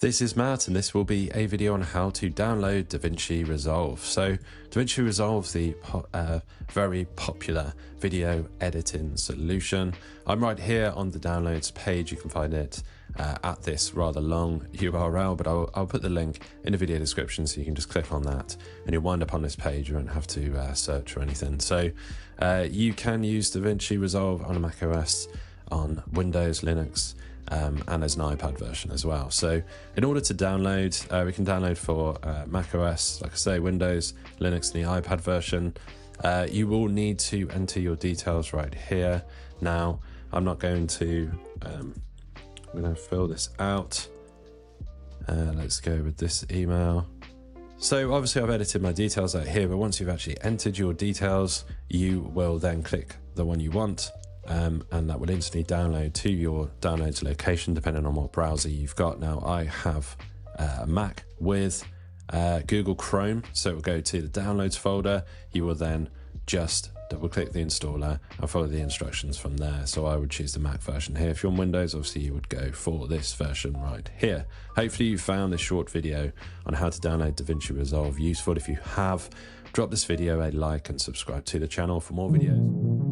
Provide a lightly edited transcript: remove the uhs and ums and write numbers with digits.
This is Matt, and this will be a video on how to download DaVinci Resolve. So DaVinci Resolve is the very popular video editing solution. I'm right here on the downloads page. You can find it at this rather long URL, but I'll put the link in the video description so you can just click on that and you'll wind up on this page. You won't have to search or anything. So you can use DaVinci Resolve on a Mac OS, on Windows, Linux, and there's an iPad version as well. So in order to download, we can download for Mac OS, like I say, Windows, Linux, and the iPad version. You will need to enter your details right here. Now, I'm not going to, I'm going to fill this out. Let's go with this email. So obviously I've edited my details out here, but once you've actually entered your details, you will then click the one you want. And that will instantly download to your downloads location depending on what browser you've got. Now I have a Mac with Google Chrome, so it will go to the downloads folder. You will then just double click the installer and follow the instructions from there. So I would choose the Mac version here. If you're on Windows, obviously you would go for this version right here. Hopefully you found this short video on how to download DaVinci Resolve useful. If you have, drop this video a like and subscribe to the channel for more videos.